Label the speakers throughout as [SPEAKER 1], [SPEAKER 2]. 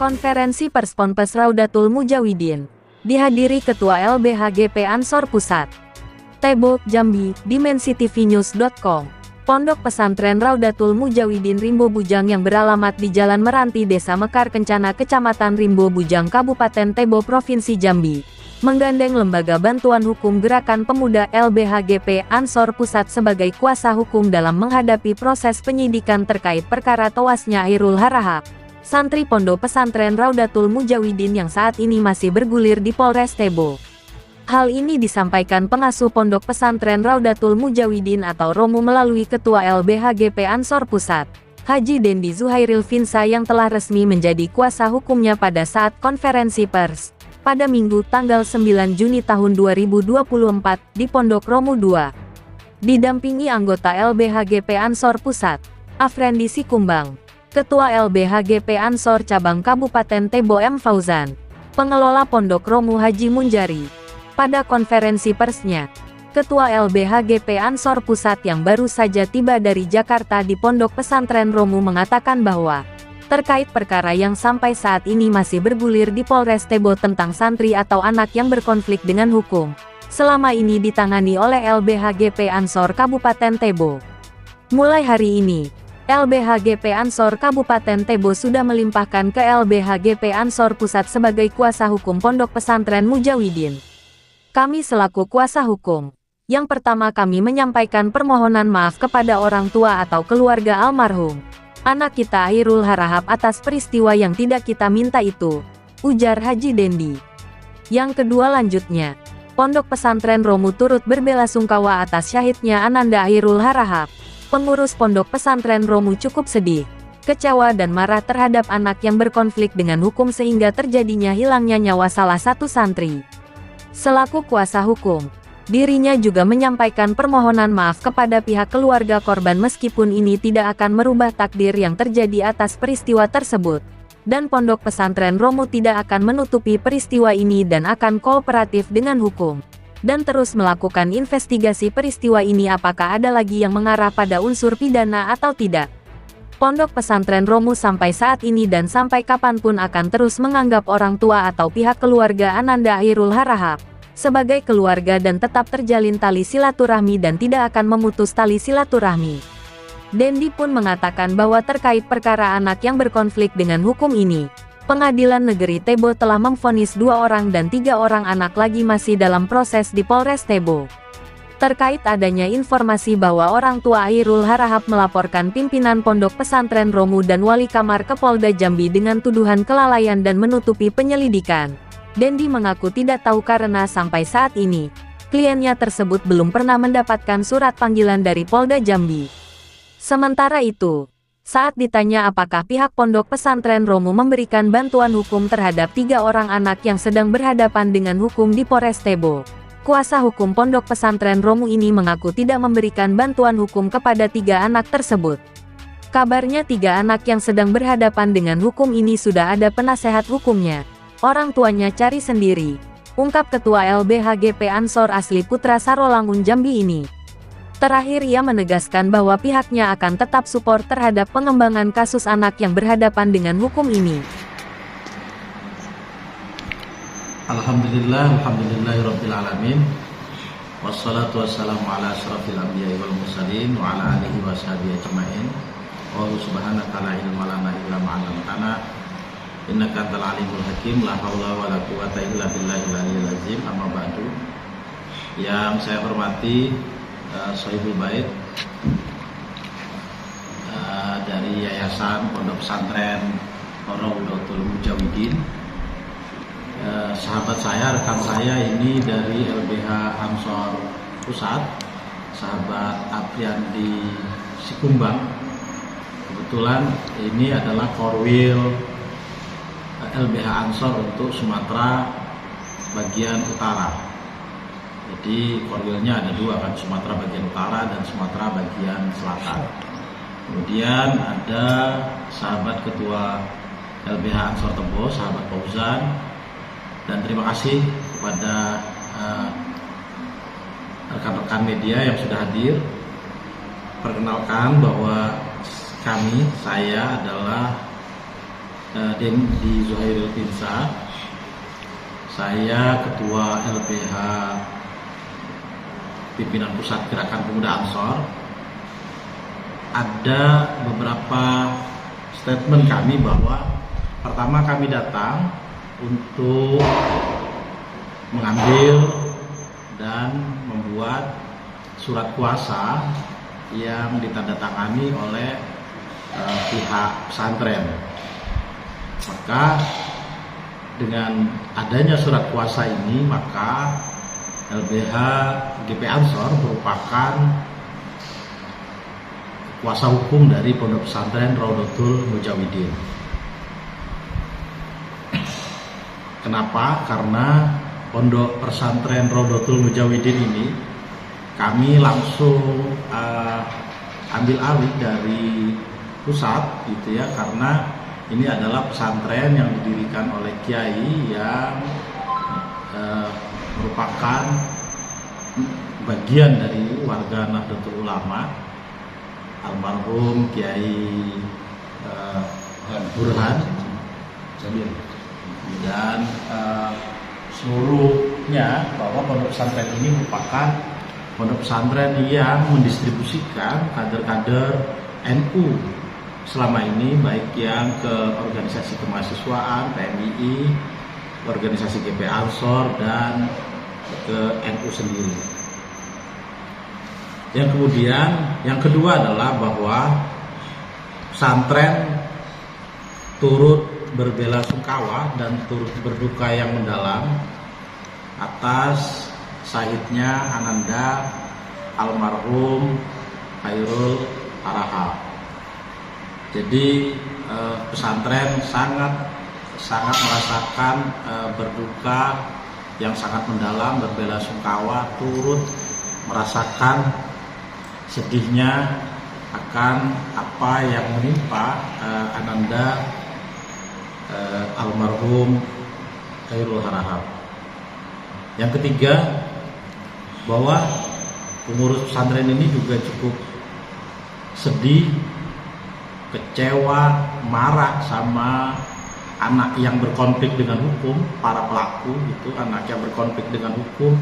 [SPEAKER 1] Konferensi pers Ponpes Raudatul Mujawidin dihadiri Ketua LBHGP Ansor Pusat Tebo, Jambi, DimensiTVnews.com. Pondok Pesantren Raudatul Mujawidin Rimbo Bujang yang beralamat di Jalan Meranti Desa Mekar Kencana Kecamatan Rimbo Bujang Kabupaten Tebo Provinsi Jambi menggandeng Lembaga Bantuan Hukum Gerakan Pemuda LBHGP Ansor Pusat sebagai kuasa hukum dalam menghadapi proses penyidikan terkait perkara tewasnya Hairul Harahap, santri Pondok Pesantren Raudatul Mujawidin yang saat ini masih bergulir di Polres Tebo. Hal ini disampaikan pengasuh Pondok Pesantren Raudatul Mujawidin atau Romu melalui Ketua LBHGP Ansor Pusat, Haji Dendi Zuhairil Finsa yang telah resmi menjadi kuasa hukumnya pada saat konferensi pers pada Minggu tanggal 9 Juni tahun 2024 di Pondok Romu 2. Didampingi anggota LBHGP Ansor Pusat, Afrendi Sikumbang, Ketua LBHGP Ansor Cabang Kabupaten Tebo M. Fauzan, Pengelola Pondok Romu Haji Munjari. Pada konferensi persnya, Ketua LBHGP Ansor Pusat yang baru saja tiba dari Jakarta di Pondok Pesantren Romu mengatakan bahwa terkait perkara yang sampai saat ini masih bergulir di Polres Tebo tentang santri atau anak yang berkonflik dengan hukum, selama ini ditangani oleh LBHGP Ansor Kabupaten Tebo. Mulai hari ini, LBHGP Ansor Kabupaten Tebo sudah melimpahkan ke LBHGP Ansor Pusat sebagai kuasa hukum Pondok Pesantren Mujawidin. Kami selaku kuasa hukum, yang pertama kami menyampaikan permohonan maaf kepada orang tua atau keluarga almarhum anak kita Hairul Harahap atas peristiwa yang tidak kita minta itu, ujar Haji Dendi. Yang kedua lanjutnya, Pondok Pesantren Romu turut berbelasungkawa atas syahidnya Ananda Hairul Harahap. Pengurus Pondok Pesantren Romu cukup sedih, kecewa dan marah terhadap anak yang berkonflik dengan hukum sehingga terjadinya hilangnya nyawa salah satu santri. Selaku kuasa hukum, dirinya juga menyampaikan permohonan maaf kepada pihak keluarga korban meskipun ini tidak akan merubah takdir yang terjadi atas peristiwa tersebut. Dan Pondok Pesantren Romu tidak akan menutupi peristiwa ini dan akan kooperatif dengan hukum dan terus melakukan investigasi peristiwa ini apakah ada lagi yang mengarah pada unsur pidana atau tidak. Pondok Pesantren Romu sampai saat ini dan sampai kapanpun akan terus menganggap orang tua atau pihak keluarga Ananda Hairul Harahap sebagai keluarga dan tetap terjalin tali silaturahmi dan tidak akan memutus tali silaturahmi. Dendi pun mengatakan bahwa terkait perkara anak yang berkonflik dengan hukum ini, Pengadilan Negeri Tebo telah memvonis 2 orang dan 3 orang anak lagi masih dalam proses di Polres Tebo. Terkait adanya informasi bahwa orang tua Hairul Harahap melaporkan pimpinan Pondok Pesantren Romu dan Wali Kamar ke Polda Jambi dengan tuduhan kelalaian dan menutupi penyelidikan, Dendi mengaku tidak tahu karena sampai saat ini, kliennya tersebut belum pernah mendapatkan surat panggilan dari Polda Jambi. Sementara itu, saat ditanya apakah pihak Pondok Pesantren Romu memberikan bantuan hukum terhadap 3 orang anak yang sedang berhadapan dengan hukum di Polres Tebo, kuasa hukum Pondok Pesantren Romu ini mengaku tidak memberikan bantuan hukum kepada 3 anak tersebut. Kabarnya 3 anak yang sedang berhadapan dengan hukum ini sudah ada penasehat hukumnya. Orang tuanya cari sendiri, ungkap Ketua LBHGP Ansor asli Putra Sarolangun Jambi ini. Terakhir ia menegaskan bahwa pihaknya akan tetap support terhadap pengembangan kasus anak yang berhadapan dengan hukum ini.
[SPEAKER 2] Alhamdulillahirrabbilalamin. Wassalatu wassalamu ala asyrafil anbiya'i wal mursalin wa ala alihi wa sahbihi ajma'in. Wa subhanaka la ilma lana illa ma 'allamtana innaka antal alimul hakim. La haula wa la quwwata illa billahil aliyyil azim. Amma ba'du. Yang saya hormati Sohibul Bait dari Yayasan Pondok Pesantren Raudatul Mujawidin, sahabat saya, rekan saya ini dari LBH Ansor Pusat, sahabat Afriandi Sikumbang. Kebetulan ini adalah Korwil LBH Ansor untuk Sumatera bagian utara. Jadi korwilnya ada 2 kan, Sumatera bagian utara dan Sumatera bagian selatan. Kemudian ada sahabat Ketua LBH Ansor Tebo, sahabat Fauzan, dan terima kasih kepada rekan-rekan media yang sudah hadir. Perkenalkan bahwa saya adalah Dendi Zuhairil Pinsa. Saya Ketua LBH Pimpinan Pusat Gerakan Pemuda Ansor. Ada beberapa statement kami bahwa pertama kami datang untuk mengambil dan membuat surat kuasa yang ditandatangani oleh pihak pesantren. Maka dengan adanya surat kuasa ini, maka LBH GP Ansor merupakan kuasa hukum dari Pondok Pesantren Raudatul Mujawidin. Kenapa? Karena Pondok Pesantren Raudatul Mujawidin ini kami langsung ambil alih dari pusat gitu ya, karena ini adalah pesantren yang didirikan oleh kiai yang merupakan bagian dari warga Nahdlatul Ulama, almarhum Kiai Burhan dan seluruhnya, bahwa pondok pesantren ini merupakan pondok pesantren yang mendistribusikan kader-kader NU selama ini, baik yang ke organisasi kemahasiswaan, PMII, organisasi GP Ansor, dan ke NU sendiri. Yang kemudian, yang kedua adalah bahwa pesantren turut berbelasungkawa dan turut berduka yang mendalam atas syahidnya Ananda almarhum Khairul Harahap. Jadi pesantren sangat merasakan berduka yang sangat mendalam, berbelasungkawa, turut merasakan sedihnya akan apa yang menimpa Ananda almarhum Khairul Harahap. Yang ketiga, bahwa pengurus pesantren ini juga cukup sedih, kecewa, marah sama anak yang berkonflik dengan hukum, para pelaku itu anak yang berkonflik dengan hukum,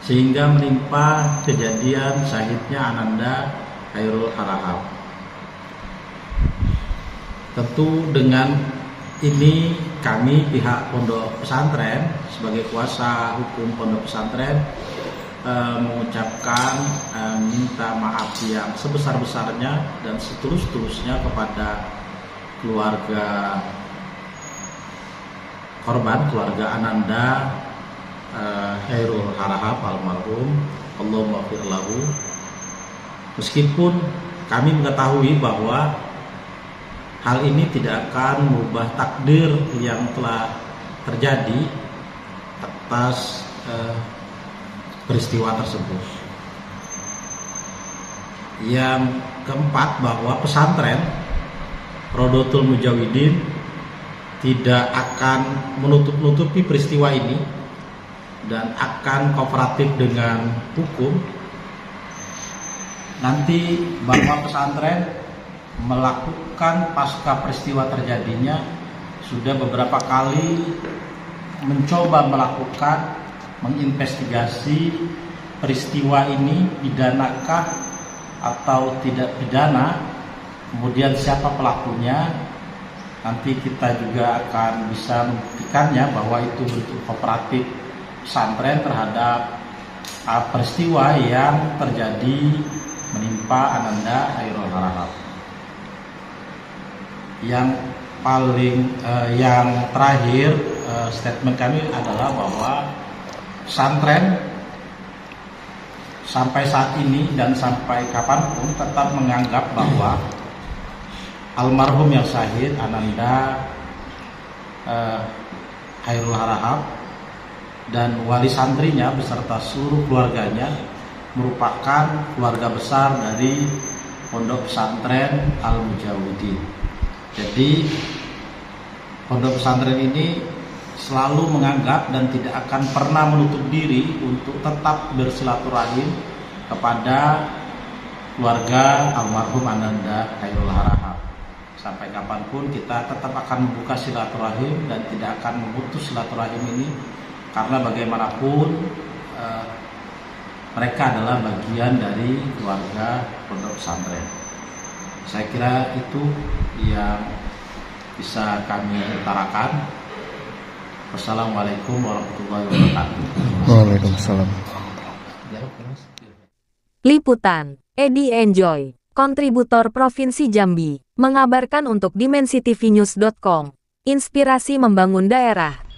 [SPEAKER 2] sehingga menimpa kejadian syahidnya Ananda Khairul Harahap. Tentu dengan ini kami pihak pondok pesantren sebagai kuasa hukum pondok pesantren mengucapkan minta maaf yang sebesar-besarnya dan setulus-tulusnya kepada keluarga korban, keluarga Ananda Khairul Harahap almarhum, Allahumma ighfir lahu. Meskipun kami mengetahui bahwa hal ini tidak akan mengubah takdir yang telah terjadi atas peristiwa tersebut. Yang keempat, bahwa pesantren Raudatul Mujawidin tidak akan menutup-nutupi peristiwa ini dan akan kooperatif dengan hukum. Nanti bahwa pesantren melakukan pasca peristiwa terjadinya sudah beberapa kali mencoba melakukan menginvestigasi peristiwa ini, pidanakah atau tidak pidana, kemudian siapa pelakunya. Nanti kita juga akan bisa membuktikannya bahwa itu bentuk kooperatif pesantren terhadap peristiwa yang terjadi menimpa Ananda Khairul Harahap. Yang yang terakhir, statement kami adalah bahwa pesantren sampai saat ini dan sampai kapanpun tetap menganggap bahwa almarhum yang syahid Ananda Khairul Harahap dan wali santrinya beserta seluruh keluarganya merupakan keluarga besar dari Pondok Pesantren Al-Mujawidin. Jadi pondok pesantren ini selalu menganggap dan tidak akan pernah menutup diri untuk tetap bersilaturahim kepada keluarga almarhum Ananda Khairul Harahap. Sampai kapanpun kita tetap akan membuka silaturahim dan tidak akan memutus silaturahim ini, karena bagaimanapun mereka adalah bagian dari keluarga pondok pesantren. Saya kira itu yang bisa kami utarakan. Wassalamualaikum warahmatullahi wabarakatuh.
[SPEAKER 3] Waalaikumsalam.
[SPEAKER 1] Liputan, Edi Enjoy, kontributor Provinsi Jambi, mengabarkan untuk dimensitv.news.com. Inspirasi membangun daerah.